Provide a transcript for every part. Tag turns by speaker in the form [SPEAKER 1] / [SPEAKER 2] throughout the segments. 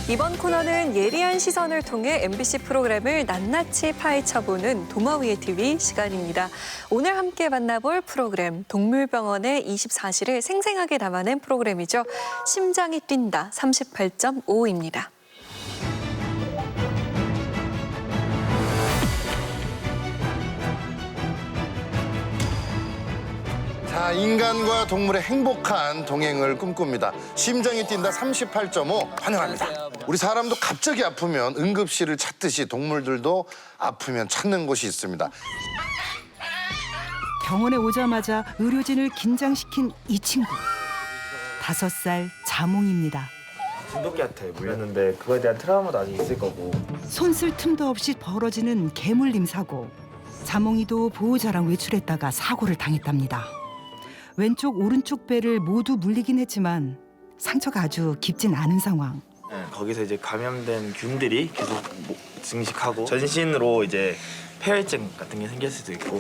[SPEAKER 1] 이번 코너는 예리한 시선을 통해 MBC 프로그램을 낱낱이 파헤쳐보는 도마위의 TV 시간입니다. 오늘 함께 만나볼 프로그램 동물병원의 24시를 생생하게 담아낸 프로그램이죠. 심장이 뛴다 38.5입니다.
[SPEAKER 2] 자, 인간과 동물의 행복한 동행을 꿈꿉니다. 심장이 뛴다 38.5 환영합니다. 우리 사람도 갑자기 아프면 응급실을 찾듯이 동물들도 아프면 찾는 곳이 있습니다.
[SPEAKER 3] 병원에 오자마자 의료진을 긴장시킨 이 친구. 5살 자몽입니다.
[SPEAKER 4] 진돗개한테 물렸는데 그거에 대한 트라우마도 아직 있을 거고.
[SPEAKER 3] 손 쓸 틈도 없이 벌어지는 개물림 사고. 자몽이도 보호자랑 외출했다가 사고를 당했답니다. 왼쪽 오른쪽 배를 모두 물리긴 했지만 상처가 아주 깊진 않은 상황.
[SPEAKER 4] 네, 거기서 이제 감염된 균들이 계속 증식하고 전신으로 이제 폐혈증 같은 게 생길 수도 있고.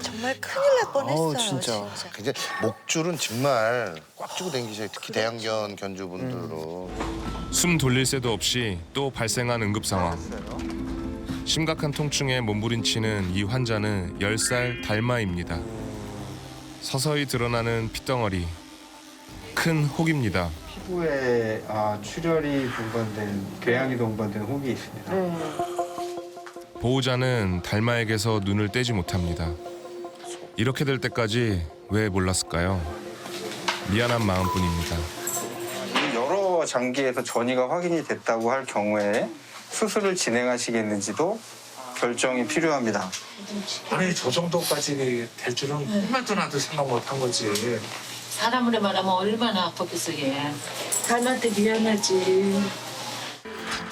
[SPEAKER 5] 정말 큰일 날 뻔했어요. 진짜.
[SPEAKER 2] 굉장히 목줄은 정말 꽉 쥐고 다니셔요. 특히 대형견 견주분들은.
[SPEAKER 6] 숨 돌릴 새도 없이 또 발생한 응급 상황. 심각한 통증에 몸부림치는 이 환자는 10살 달마입니다. 서서히 드러나는 핏덩어리, 큰 혹입니다.
[SPEAKER 7] 피부에 출혈이 동반된, 궤양이 동반된 혹이 있습니다.
[SPEAKER 6] 보호자는 달마에게서 눈을 떼지 못합니다. 이렇게 될 때까지 왜 몰랐을까요? 미안한 마음뿐입니다.
[SPEAKER 7] 여러 장기에서 전이가 확인이 됐다고 할 경우에 수술을 진행하시겠는지도 결정이 필요합니다.
[SPEAKER 8] 아니 저 정도까지 될 줄은 꿈에도 나도 생각 못한 거지.
[SPEAKER 9] 사람으로 말하면 얼마나 아팠겠어 얘.
[SPEAKER 5] 사람한테 미안하지.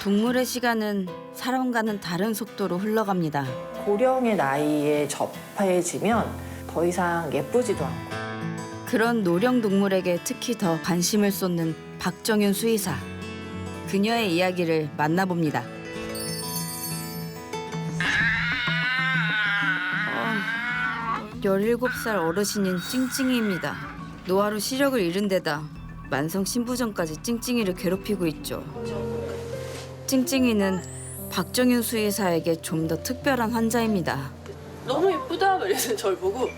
[SPEAKER 10] 동물의 시간은 사람과는 다른 속도로 흘러갑니다.
[SPEAKER 5] 고령의 나이에 접해지면 더 이상 예쁘지도 않고.
[SPEAKER 10] 그런 노령 동물에게 특히 더 관심을 쏟는 박정윤 수의사. 그녀의 이야기를 만나봅니다. 17살 어르신인 찡찡이입니다. 노화로 시력을 잃은 데다 만성 신부전까지 찡찡이를 괴롭히고 있죠. 찡찡이는 박정윤 수의사에게 좀 더 특별한 환자입니다.
[SPEAKER 11] 너무 예쁘다 그래서 저를 보고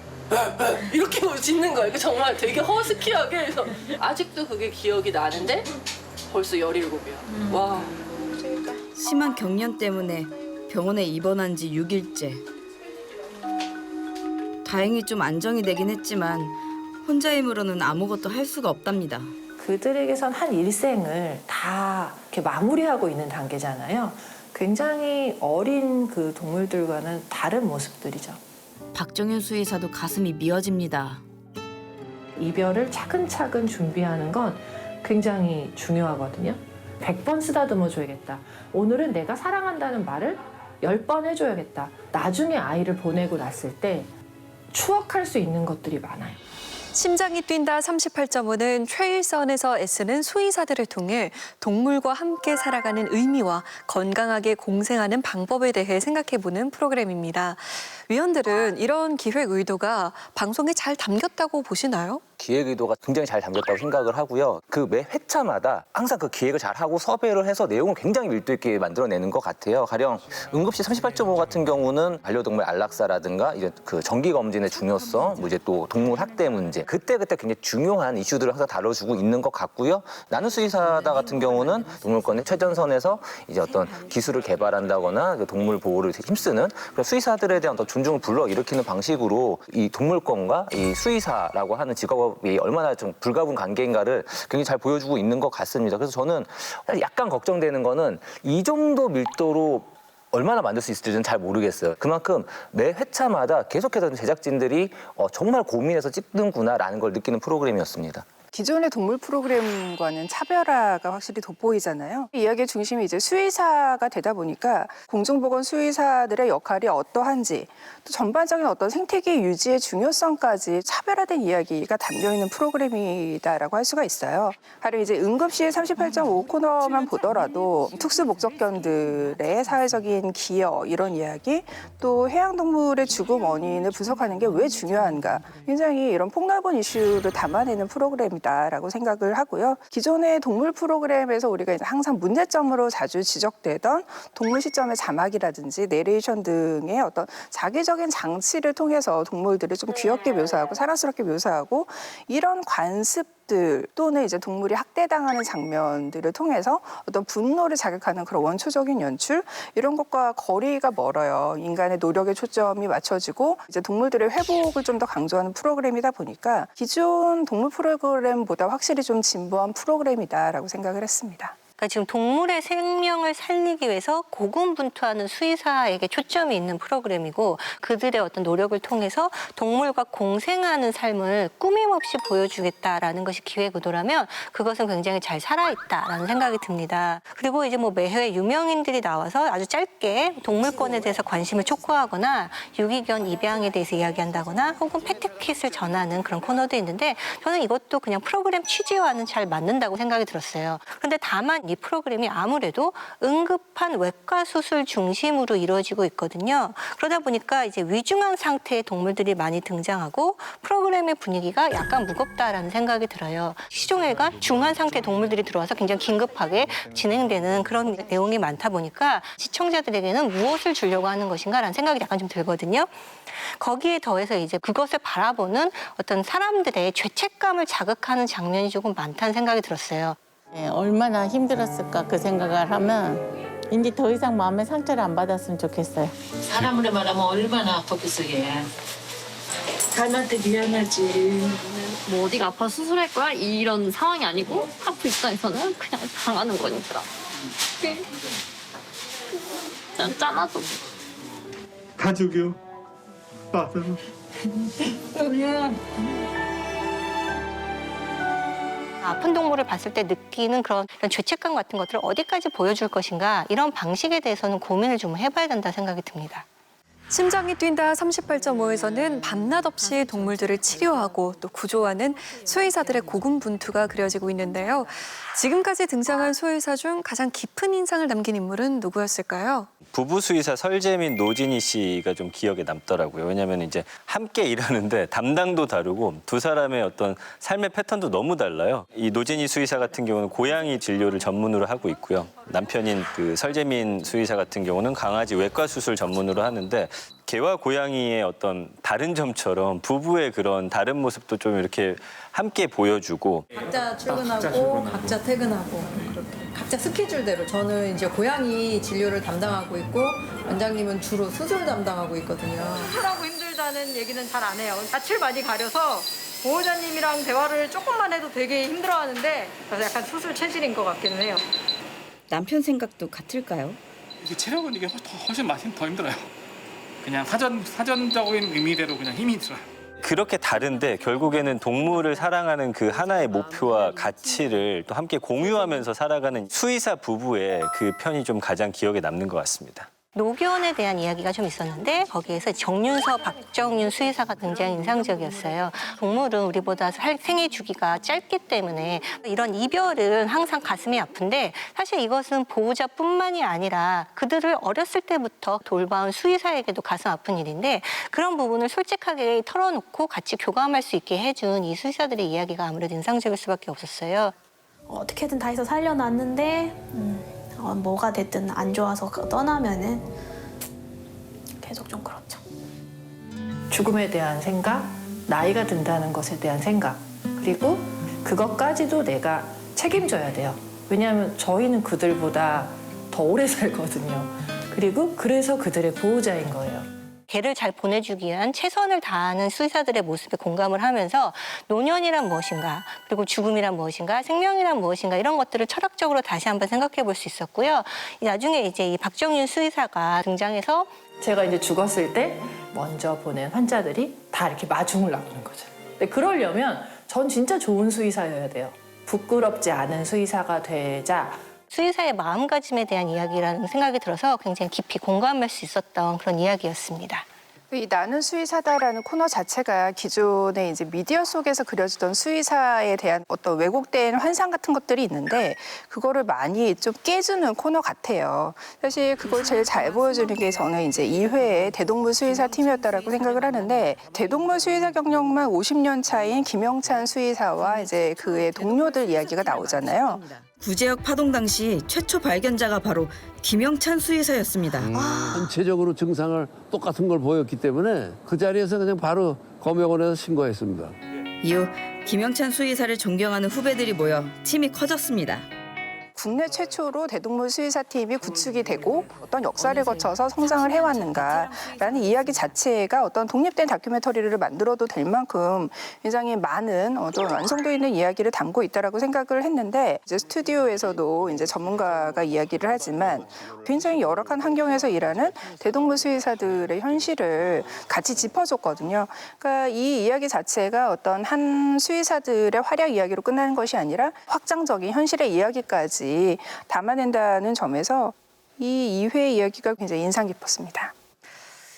[SPEAKER 11] 이렇게 짖는 거예요. 정말 되게 허스키하게 해서 아직도 그게 기억이 나는데 벌써 17이야. 와.
[SPEAKER 10] 심한 경련 때문에 병원에 입원한 지 6일째. 다행히 좀 안정이 되긴 했지만 혼자 힘으로는 아무것도 할 수가 없답니다.
[SPEAKER 5] 그들에게선 한 일생을 다 이렇게 마무리하고 있는 단계잖아요. 굉장히 어린 그 동물들과는 다른 모습들이죠.
[SPEAKER 10] 박정윤 수의사도 가슴이 미어집니다.
[SPEAKER 5] 이별을 차근차근 준비하는 건 굉장히 중요하거든요. 100번 쓰다듬어 줘야겠다. 오늘은 내가 사랑한다는 말을 10번 해줘야겠다. 나중에 아이를 보내고 났을 때 추억할 수 있는 것들이 많아요.
[SPEAKER 1] 심장이 뛴다 38.5는 최일선에서 애쓰는 수의사들을 통해 동물과 함께 살아가는 의미와 건강하게 공생하는 방법에 대해 생각해보는 프로그램입니다. 위원들은 이런 기획 의도가 방송에 잘 담겼다고 보시나요?
[SPEAKER 12] 기획 의도가 굉장히 잘 담겼다고 생각을 하고요. 그 매 회차마다 항상 그 기획을 잘하고 섭외를 해서 내용을 굉장히 밀도 있게 만들어내는 것 같아요. 가령 응급실 38.5 같은 경우는 반려동물 안락사라든가 이제 그 정기 검진의 중요성, 뭐 이제 또 동물 학대 문제 그때그때 굉장히 중요한 이슈들을 항상 다뤄주고 있는 것 같고요. 나는 수의사다 같은 경우는 동물권의 최전선에서 이제 어떤 기술을 개발한다거나 동물 보호를 힘쓰는 그런 수의사들에 대한 어떤 존중을 불러일으키는 방식으로 이 동물권과 이 수의사라고 하는 직업이 얼마나 좀 불가분 관계인가를 굉장히 잘 보여주고 있는 것 같습니다. 그래서 저는 약간 걱정되는 거는 이 정도 밀도로 얼마나 만들 수 있을지는 잘 모르겠어요. 그만큼 매 회차마다 계속해서 제작진들이 정말 고민해서 찍는구나라는 걸 느끼는 프로그램이었습니다.
[SPEAKER 13] 기존의 동물 프로그램과는 차별화가 확실히 돋보이잖아요. 이야기의 중심이 이제 수의사가 되다 보니까 공중보건 수의사들의 역할이 어떠한지 또 전반적인 어떤 생태계 유지의 중요성까지 차별화된 이야기가 담겨있는 프로그램이다라고 할 수가 있어요. 가령 이제 응급실 38.5 코너만 보더라도 특수 목적견들의 사회적인 기여 이런 이야기 또 해양동물의 죽음 원인을 분석하는 게 왜 중요한가 굉장히 이런 폭넓은 이슈를 담아내는 프로그램이 프로그램이다라고 생각을 하고요. 기존의 동물 프로그램에서 우리가 이제 항상 문제점으로 자주 지적되던 동물 시점의 자막이라든지 내레이션 등의 어떤 자기적인 장치를 통해서 동물들을 좀 귀엽게 묘사하고 사랑스럽게 묘사하고 이런 관습들 또는 이제 동물이 학대당하는 장면들을 통해서 어떤 분노를 자극하는 그런 원초적인 연출 이런 것과 거리가 멀어요. 인간의 노력에 초점이 맞춰지고 이제 동물들의 회복을 좀 더 강조하는 프로그램이다 보니까 기존 동물 프로그램보다 확실히 좀 진보한 프로그램이다라고 생각을 했습니다.
[SPEAKER 14] 그러니까 지금 동물의 생명을 살리기 위해서 고군분투하는 수의사에게 초점이 있는 프로그램이고 그들의 어떤 노력을 통해서 동물과 공생하는 삶을 꾸밈없이 보여주겠다라는 것이 기획 의도라면 그것은 굉장히 잘 살아있다라는 생각이 듭니다. 그리고 이제 뭐 매회 유명인들이 나와서 아주 짧게 동물권에 대해서 관심을 촉구하거나 유기견 입양에 대해서 이야기한다거나 혹은 패트킷을 전하는 그런 코너도 있는데 저는 이것도 그냥 프로그램 취지와는 잘 맞는다고 생각이 들었어요. 그런데 다만 이 프로그램이 아무래도 응급한 외과 수술 중심으로 이루어지고 있거든요. 그러다 보니까 이제 위중한 상태의 동물들이 많이 등장하고 프로그램의 분위기가 약간 무겁다라는 생각이 들어요. 시종일관 중한 상태의 동물들이 들어와서 굉장히 긴급하게 진행되는 그런 내용이 많다 보니까 시청자들에게는 무엇을 주려고 하는 것인가라는 생각이 약간 좀 들거든요. 거기에 더해서 이제 그것을 바라보는 어떤 사람들의 죄책감을 자극하는 장면이 조금 많다는 생각이 들었어요.
[SPEAKER 9] 네, 얼마나 힘들었을까 그 생각을 하면 이제 더 이상 마음의 상처를 안 받았으면 좋겠어요. 사람으로 말하면 얼마나 아팠겠어 얘.
[SPEAKER 11] 사람한테 미안하지.
[SPEAKER 15] 뭐 어디가 아파 수술할 거야? 이런 상황이 아니고 하프 입장에서는 그냥 당하는 거니까. 그냥 짠하죠.
[SPEAKER 8] 가족이요. 맞아요.
[SPEAKER 14] 아픈 동물을 봤을 때 느끼는 그런 죄책감 같은 것들을 어디까지 보여줄 것인가 이런 방식에 대해서는 고민을 좀 해봐야 된다 생각이 듭니다.
[SPEAKER 1] 심장이 뛴다 38.5에서는 밤낮 없이 동물들을 치료하고 또 구조하는 수의사들의 고군분투가 그려지고 있는데요. 지금까지 등장한 수의사 중 가장 깊은 인상을 남긴 인물은 누구였을까요?
[SPEAKER 16] 부부 수의사 설재민, 노진희 씨가 좀 기억에 남더라고요. 왜냐하면 이제 함께 일하는데 담당도 다르고 두 사람의 어떤 삶의 패턴도 너무 달라요. 이 노진희 수의사 같은 경우는 고양이 진료를 전문으로 하고 있고요. 남편인 그 설재민 수의사 같은 경우는 강아지 외과 수술 전문으로 하는데 개와 고양이의 어떤 다른 점처럼 부부의 그런 다른 모습도 좀 이렇게 함께 보여주고
[SPEAKER 17] 각자 출근하고 각자 퇴근하고 그렇게 각자 스케줄대로 저는 이제 고양이 진료를 담당하고 있고 원장님은 주로 수술 담당하고 있거든요. 수술하고 힘들다는 얘기는 잘 안 해요. 낯을 많이 가려서 보호자님이랑 대화를 조금만 해도 되게 힘들어하는데 그래서 약간 수술 체질인 것 같기는 해요.
[SPEAKER 10] 남편 생각도 같을까요?
[SPEAKER 8] 이게 체력은 이게 훨씬 더 힘들어요. 그냥 사전적인 의미대로 그냥 힘이 들어요.
[SPEAKER 16] 그렇게 다른데 결국에는 동물을 사랑하는 그 하나의 목표와 가치를 또 함께 공유하면서 살아가는 수의사 부부의 그 편이 좀 가장 기억에 남는 것 같습니다.
[SPEAKER 14] 노견에 대한 이야기가 좀 있었는데 거기에서 정윤서, 박정윤 수의사가 굉장히 인상적이었어요. 동물은 우리보다 생애 주기가 짧기 때문에 이런 이별은 항상 가슴이 아픈데 사실 이것은 보호자뿐만이 아니라 그들을 어렸을 때부터 돌봐온 수의사에게도 가슴 아픈 일인데 그런 부분을 솔직하게 털어놓고 같이 교감할 수 있게 해준 이 수의사들의 이야기가 아무래도 인상적일 수밖에 없었어요.
[SPEAKER 18] 어떻게든 다 해서 살려놨는데 뭐가 됐든 안 좋아서 떠나면은 계속 좀 그렇죠.
[SPEAKER 5] 죽음에 대한 생각, 나이가 든다는 것에 대한 생각 그리고 그것까지도 내가 책임져야 돼요. 왜냐하면 저희는 그들보다 더 오래 살거든요. 그리고 그래서 그들의 보호자인 거예요.
[SPEAKER 14] 개를 잘 보내주기 위한 최선을 다하는 수의사들의 모습에 공감을 하면서 노년이란 무엇인가, 그리고 죽음이란 무엇인가, 생명이란 무엇인가 이런 것들을 철학적으로 다시 한번 생각해 볼 수 있었고요. 나중에 이제 이 박정윤 수의사가 등장해서
[SPEAKER 5] 제가 이제 죽었을 때 먼저 보낸 환자들이 다 이렇게 마중을 나오는 거죠. 근데 그러려면 전 진짜 좋은 수의사여야 돼요. 부끄럽지 않은 수의사가 되자.
[SPEAKER 14] 수의사의 마음가짐에 대한 이야기라는 생각이 들어서 굉장히 깊이 공감할 수 있었던 그런 이야기였습니다.
[SPEAKER 13] 이 나는 수의사다라는 코너 자체가 기존에 이제 미디어 속에서 그려지던 수의사에 대한 어떤 왜곡된 환상 같은 것들이 있는데 그거를 많이 좀 깨주는 코너 같아요. 사실 그걸 제일 잘 보여주는 게 저는 이제 2회의 대동물 수의사 팀이었다라고 생각을 하는데 대동물 수의사 경력만 50년 차인 김영찬 수의사와 이제 그의 동료들 이야기가 나오잖아요.
[SPEAKER 10] 구제역 파동 당시 최초 발견자가 바로 김영찬 수의사였습니다.
[SPEAKER 19] 전체적으로 증상을 똑같은 걸 보였기 때문에 그 자리에서 그냥 바로 검역원에서 신고했습니다.
[SPEAKER 10] 이후 김영찬 수의사를 존경하는 후배들이 모여 팀이 커졌습니다.
[SPEAKER 13] 국내 최초로 대동물 수의사팀이 구축이 되고 어떤 역사를 거쳐서 성장을 해왔는가라는 이야기 자체가 어떤 독립된 다큐멘터리를 만들어도 될 만큼 굉장히 많은 좀 완성도 있는 이야기를 담고 있다라고 생각을 했는데 이제 스튜디오에서도 이제 전문가가 이야기를 하지만 굉장히 열악한 환경에서 일하는 대동물 수의사들의 현실을 같이 짚어줬거든요. 그러니까 이 이야기 자체가 어떤 한 수의사들의 활약 이야기로 끝나는 것이 아니라 확장적인 현실의 이야기까지 담아낸다는 점에서 이 2회 이야기가 굉장히 인상 깊었습니다.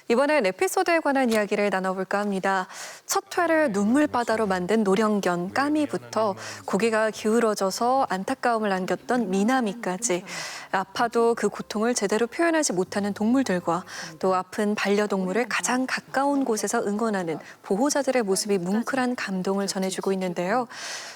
[SPEAKER 1] 이번엔 에피소드에 관한 이야기를 나눠볼까 합니다. 첫 회를 눈물바다로 만든 노령견 까미부터 고개가 기울어져서 안타까움을 남겼던 미나미까지 아파도 그 고통을 제대로 표현하지 못하는 동물들과 또 아픈 반려동물을 가장 가까운 곳에서 응원하는 보호자들의 모습이 뭉클한 감동을 전해주고 있는데요.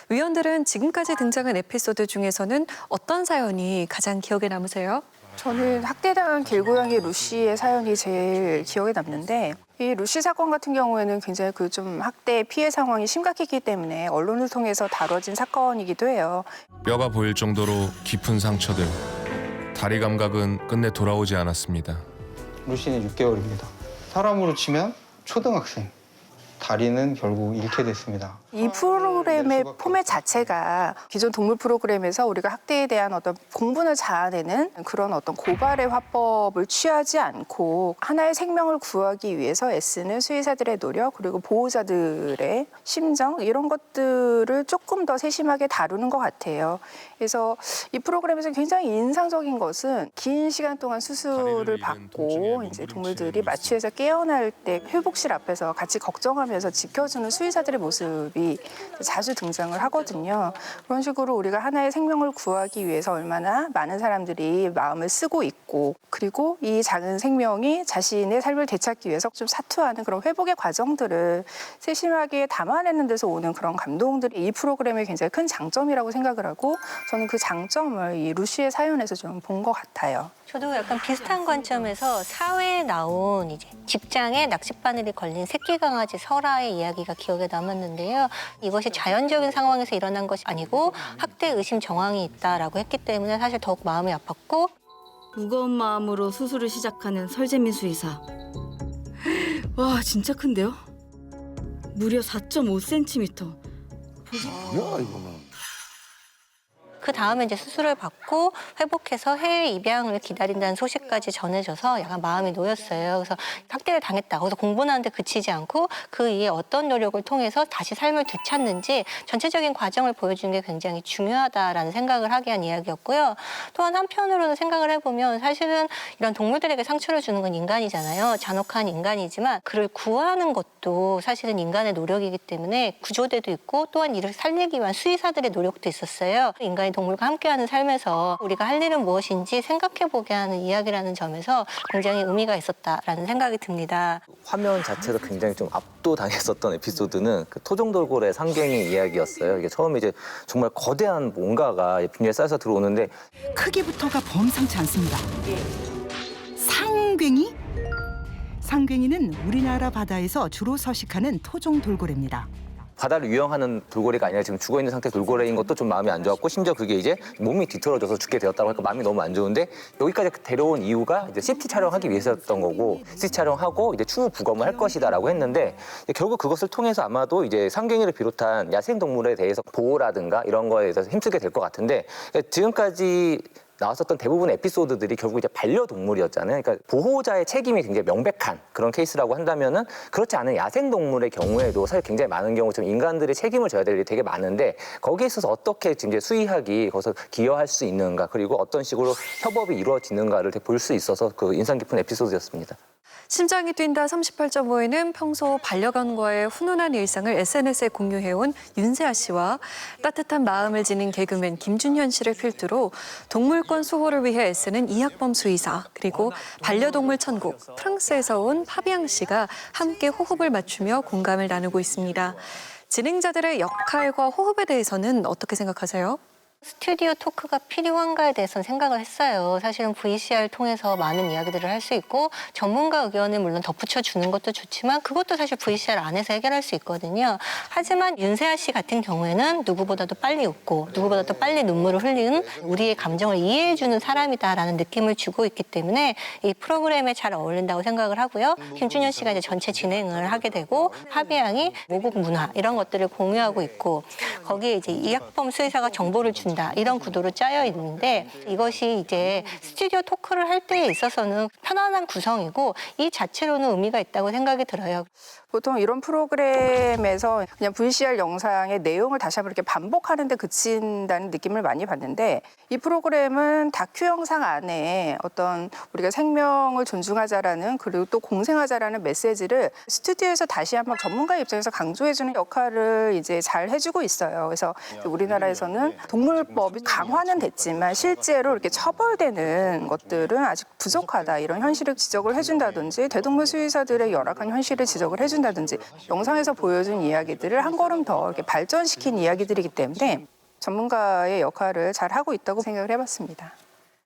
[SPEAKER 1] 위원들은 지금까지 등장한 에피소드 중에서는 어떤 사연이 가장 기억에 남으세요?
[SPEAKER 13] 저는 학대당한 길고양이 루시의 사연이 제일 기억에 남는데 이 루시 사건 같은 경우에는 굉장히 그 좀 학대 피해 상황이 심각했기 때문에 언론을 통해서 다뤄진 사건이기도 해요.
[SPEAKER 6] 뼈가 보일 정도로 깊은 상처들. 다리 감각은 끝내 돌아오지 않았습니다.
[SPEAKER 7] 루시는 6개월입니다. 사람으로 치면 초등학생. 다리는 결국 잃게 됐습니다.
[SPEAKER 13] 이 프로그램의 포맷 자체가 기존 동물 프로그램에서 우리가 학대에 대한 어떤 공분을 자아내는 그런 어떤 고발의 화법을 취하지 않고 하나의 생명을 구하기 위해서 애쓰는 수의사들의 노력 그리고 보호자들의 심정 이런 것들을 조금 더 세심하게 다루는 것 같아요. 그래서 이 프로그램에서 굉장히 인상적인 것은 긴 시간 동안 수술을 받고 이제 동물들이 마취해서 깨어날 때 회복실 앞에서 같이 걱정하면서 지켜주는 수의사들의 모습이 자주 등장을 하거든요. 그런 식으로 우리가 하나의 생명을 구하기 위해서 얼마나 많은 사람들이 마음을 쓰고 있고 그리고 이 작은 생명이 자신의 삶을 되찾기 위해서 좀 사투하는 그런 회복의 과정들을 세심하게 담아내는 데서 오는 그런 감동들이 이 프로그램의 굉장히 큰 장점이라고 생각을 하고 저는 그 장점을 이 루시의 사연에서 좀 본 것 같아요.
[SPEAKER 14] 저도 약간 비슷한 관점에서 사회에 나온 이제 직장에 낚싯바늘이 걸린 새끼 강아지 설아의 이야기가 기억에 남았는데요. 이것이 자연적인 상황에서 일어난 것이 아니고 학대 의심 정황이 있다라고 했기 때문에 사실 더욱 마음이 아팠고
[SPEAKER 10] 무거운 마음으로 수술을 시작하는 설재민 수의사. 와, 진짜 큰데요? 무려 4.5cm.
[SPEAKER 2] 뭐야 이거는.
[SPEAKER 14] 그 다음에 이제 수술을 받고 회복해서 해외 입양을 기다린다는 소식까지 전해져서 약간 마음이 놓였어요. 그래서 학대를 당했다. 거기서 공부하는데 그치지 않고 그 이에 어떤 노력을 통해서 다시 삶을 되찾는지 전체적인 과정을 보여주는 게 굉장히 중요하다라는 생각을 하게 한 이야기였고요. 또한 한편으로는 생각을 해보면 사실은 이런 동물들에게 상처를 주는 건 인간이잖아요. 잔혹한 인간이지만 그를 구하는 것도 사실은 인간의 노력이기 때문에 구조대도 있고 또한 이를 살리기 위한 수의사들의 노력도 있었어요. 인간이 동물과 함께하는 삶에서 우리가 할 일은 무엇인지 생각해보게 하는 이야기라는 점에서 굉장히 의미가 있었다라는 생각이 듭니다.
[SPEAKER 12] 화면 자체도 굉장히 좀 압도당했었던 에피소드는 그 토종돌고래 상갱이 이야기였어요. 이게 처음에 이제 정말 거대한 뭔가가 빈혈에 쌓여서 들어오는데
[SPEAKER 3] 크기부터가 범상치 않습니다. 상갱이? 상갱이는 우리나라 바다에서 주로 서식하는 토종 돌고래입니다.
[SPEAKER 12] 바다를 유영하는 돌고래가 아니라 지금 죽어있는 상태 돌고래인 것도 좀 마음이 안 좋았고 심지어 그게 이제 몸이 뒤틀어져서 죽게 되었다고 하니까 마음이 너무 안 좋은데 여기까지 데려온 이유가 이제 CT 촬영하기 위해서였던 거고 CT 촬영하고 이제 추후 부검을 할 것이다라고 했는데 결국 그것을 통해서 아마도 이제 상갱이를 비롯한 야생동물에 대해서 보호라든가 이런 거에 대해서 힘쓰게 될 것 같은데 지금까지 나왔었던 대부분의 에피소드들이 결국 이제 반려동물이었잖아요. 그러니까 보호자의 책임이 굉장히 명백한 그런 케이스라고 한다면은 그렇지 않은 야생동물의 경우에도 사실 굉장히 많은 경우 좀 인간들의 책임을 져야 될 일이 되게 많은데 거기에 있어서 어떻게 지금 이제 수의학이 거기서 기여할 수 있는가 그리고 어떤 식으로 협업이 이루어지는가를 볼 수 있어서 그 인상 깊은 에피소드였습니다.
[SPEAKER 1] 심장이 뛴다 38.5에는 평소 반려견과의 훈훈한 일상을 SNS에 공유해온 윤세아 씨와 따뜻한 마음을 지닌 개그맨 김준현 씨를 필두로 동물권 수호를 위해 애쓰는 이학범 수의사, 그리고 반려동물 천국 프랑스에서 온 파비앙 씨가 함께 호흡을 맞추며 공감을 나누고 있습니다. 진행자들의 역할과 호흡에 대해서는 어떻게 생각하세요?
[SPEAKER 14] 스튜디오 토크가 필요한가에 대해서는 생각을 했어요. 사실은 VCR 통해서 많은 이야기들을 할 수 있고 전문가 의견을 물론 덧붙여 주는 것도 좋지만 그것도 사실 VCR 안에서 해결할 수 있거든요. 하지만 윤세아 씨 같은 경우에는 누구보다도 빨리 웃고 누구보다도 빨리 눈물을 흘리는 우리의 감정을 이해해 주는 사람이다라는 느낌을 주고 있기 때문에 이 프로그램에 잘 어울린다고 생각을 하고요. 김준현 씨가 이제 전체 진행을 하게 되고 파비앙이 모국 문화 이런 것들을 공유하고 있고 거기에 이제 이학범 수의사가 정보를 준다. 이런 구도로 짜여 있는데 이것이 이제 스튜디오 토크를 할 때에 있어서는 편안한 구성이고 이 자체로는 의미가 있다고 생각이 들어요.
[SPEAKER 13] 보통 이런 프로그램에서 그냥 VCR 영상의 내용을 다시 한번 이렇게 반복하는 데 그친다는 느낌을 많이 받는데 이 프로그램은 다큐 영상 안에 어떤 우리가 생명을 존중하자라는 그리고 또 공생하자라는 메시지를 스튜디오에서 다시 한번 전문가 입장에서 강조해주는 역할을 이제 잘 해주고 있어요. 그래서 우리나라에서는 동물법이 강화는 됐지만 실제로 이렇게 처벌되는 것들은 아직 부족하다 이런 현실을 지적을 해준다든지 대동물 수의사들의 열악한 현실을 지적을 해준다든지 영상에서 보여준 이야기들을 한 걸음 더 이렇게 발전시킨 이야기들이기 때문에 전문가의 역할을 잘 하고 있다고 생각을 해봤습니다.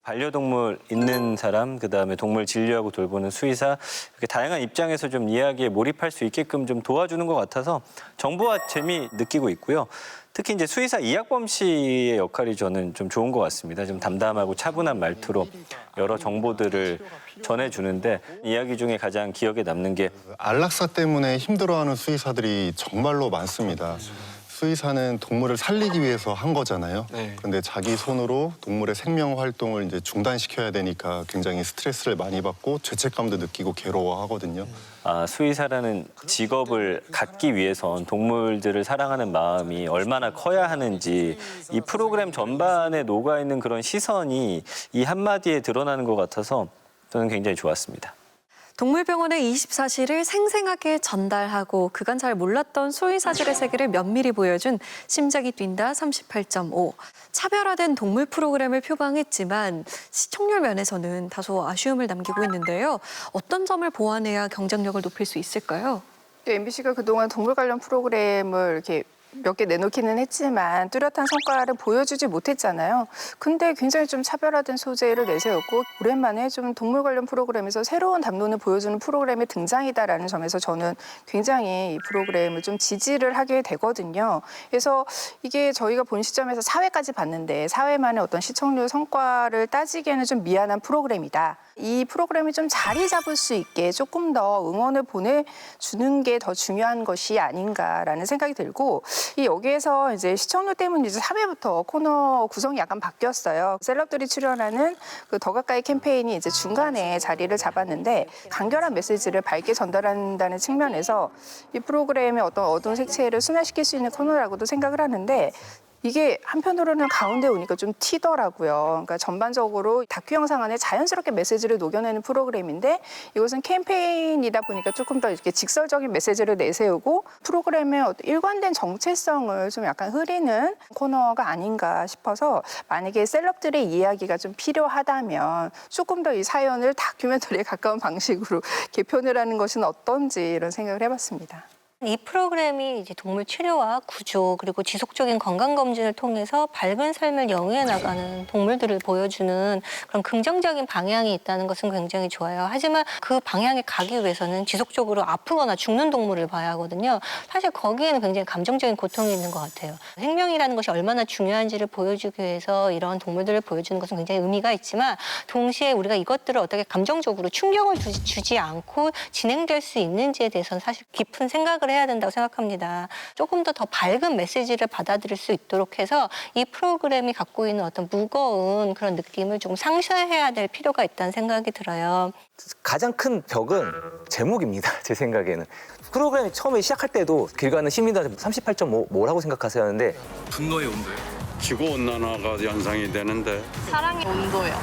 [SPEAKER 16] 반려동물 있는 사람, 그다음에 동물 진료하고 돌보는 수의사 이렇게 다양한 입장에서 좀 이야기에 몰입할 수 있게끔 좀 도와주는 것 같아서 정보와 재미 느끼고 있고요. 특히 이제 수의사 이학범 씨의 역할이 저는 좀 좋은 것 같습니다. 좀 담담하고 차분한 말투로 여러 정보들을 전해주는데 이야기 중에 가장 기억에 남는 게
[SPEAKER 20] 안락사 때문에 힘들어하는 수의사들이 정말로 많습니다. 수의사는 동물을 살리기 위해서 한 거잖아요. 그런데 자기 손으로 동물의 생명 활동을 이제 중단시켜야 되니까 굉장히 스트레스를 많이 받고 죄책감도 느끼고 괴로워하거든요.
[SPEAKER 16] 수의사라는 직업을 갖기 위해선 동물들을 사랑하는 마음이 얼마나 커야 하는지 이 프로그램 전반에 녹아있는 그런 시선이 이 한마디에 드러나는 것 같아서 저는 굉장히 좋았습니다.
[SPEAKER 1] 동물병원의 24시를 생생하게 전달하고 그간 잘 몰랐던 수의사들의 세계를 면밀히 보여준 심장이 뛴다 38.5. 차별화된 동물 프로그램을 표방했지만 시청률 면에서는 다소 아쉬움을 남기고 있는데요. 어떤 점을 보완해야 경쟁력을 높일 수 있을까요?
[SPEAKER 13] MBC가 그동안 동물 관련 프로그램을 이렇게 몇 개 내놓기는 했지만 뚜렷한 성과를 보여주지 못했잖아요. 근데 굉장히 좀 차별화된 소재를 내세웠고 오랜만에 좀 동물 관련 프로그램에서 새로운 담론을 보여주는 프로그램의 등장이다라는 점에서 저는 굉장히 이 프로그램을 좀 지지를 하게 되거든요. 그래서 이게 저희가 본 시점에서 4회까지 봤는데 4회만의 어떤 시청률 성과를 따지기에는 좀 미안한 프로그램이다. 이 프로그램이 좀 자리 잡을 수 있게 조금 더 응원을 보내주는 게 더 중요한 것이 아닌가라는 생각이 들고 이 여기에서 이제 시청률 때문에 이제 3회부터 코너 구성이 약간 바뀌었어요. 셀럽들이 출연하는 그 더 가까이 캠페인이 이제 중간에 자리를 잡았는데 간결한 메시지를 밝게 전달한다는 측면에서 이 프로그램의 어떤 어두운 색채를 순화시킬 수 있는 코너라고도 생각을 하는데 이게 한편으로는 가운데 오니까 좀 튀더라고요. 그러니까 전반적으로 다큐 영상 안에 자연스럽게 메시지를 녹여내는 프로그램인데 이것은 캠페인이다 보니까 조금 더 이렇게 직설적인 메시지를 내세우고 프로그램의 어떤 일관된 정체성을 좀 약간 흐리는 코너가 아닌가 싶어서 만약에 셀럽들의 이야기가 좀 필요하다면 조금 더 이 사연을 다큐멘터리에 가까운 방식으로 개편을 하는 것은 어떤지 이런 생각을 해봤습니다.
[SPEAKER 14] 이 프로그램이 이제 동물 치료와 구조 그리고 지속적인 건강 검진을 통해서 밝은 삶을 영위해 나가는 동물들을 보여주는 그런 긍정적인 방향이 있다는 것은 굉장히 좋아요. 하지만 그 방향에 가기 위해서는 지속적으로 아프거나 죽는 동물을 봐야 하거든요. 사실 거기에는 굉장히 감정적인 고통이 있는 것 같아요. 생명이라는 것이 얼마나 중요한지를 보여주기 위해서 이런 동물들을 보여주는 것은 굉장히 의미가 있지만 동시에 우리가 이것들을 어떻게 감정적으로 충격을 주지 않고 진행될 수 있는지에 대해서는 사실 깊은 생각을 해야 된다고 생각합니다. 조금 더 밝은 메시지를 받아들일 수 있도록 해서 이 프로그램이 갖고 있는 어떤 무거운 그런 느낌을 좀 상쇄해야 될 필요가 있다는 생각이 들어요.
[SPEAKER 12] 가장 큰 벽은 제목입니다. 제 생각에는. 프로그램이 처음에 시작할 때도 길 가는 시민들한테 38.5 뭐라고 생각하세요 하는데
[SPEAKER 8] 분노의 온도요?
[SPEAKER 21] 지구온난화가 연상이 되는데.
[SPEAKER 15] 사랑의 온도요.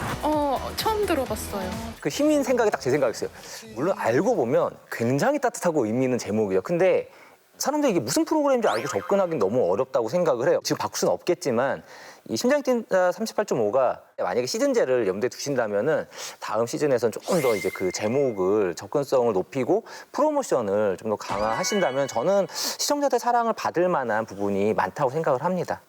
[SPEAKER 18] 처음 들어봤어요.
[SPEAKER 12] 그 희민 생각이 딱 제 생각이었어요. 물론 알고 보면 굉장히 따뜻하고 의미 있는 제목이에요. 근데 사람들이 이게 무슨 프로그램인지 알고 접근하기는 너무 어렵다고 생각을 해요. 지금 바꿀 수는 없겠지만 이 심장이 뛴다 38.5가 만약에 시즌제를 염두에 두신다면은 다음 시즌에서는 조금 더 이제 그 제목을 접근성을 높이고 프로모션을 좀 더 강화하신다면 저는 시청자들 사랑을 받을 만한 부분이 많다고 생각을 합니다.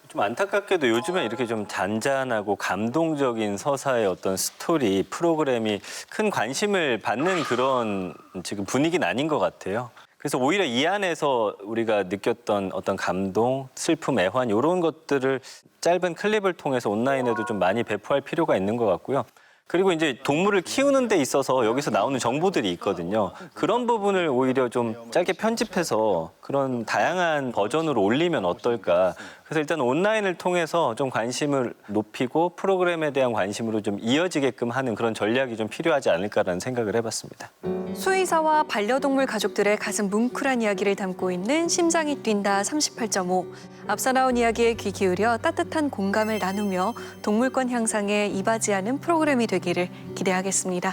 [SPEAKER 16] 좀 안타깝게도 요즘에 이렇게 좀 잔잔하고 감동적인 서사의 어떤 스토리 프로그램이 큰 관심을 받는 그런 지금 분위기는 아닌 것 같아요. 그래서 오히려 이 안에서 우리가 느꼈던 어떤 감동, 슬픔, 애환 이런 것들을 짧은 클립을 통해서 온라인에도 좀 많이 배포할 필요가 있는 것 같고요. 그리고 이제 동물을 키우는 데 있어서 여기서 나오는 정보들이 있거든요. 그런 부분을 오히려 좀 짧게 편집해서 그런 다양한 버전으로 올리면 어떨까. 그래서 일단 온라인을 통해서 좀 관심을 높이고 프로그램에 대한 관심으로 좀 이어지게끔 하는 그런 전략이 좀 필요하지 않을까라는 생각을 해봤습니다.
[SPEAKER 1] 수의사와 반려동물 가족들의 가슴 뭉클한 이야기를 담고 있는 심장이 뛴다 38.5. 앞서 나온 이야기에 귀 기울여 따뜻한 공감을 나누며 동물권 향상에 이바지하는 프로그램이 되기를 기대하겠습니다.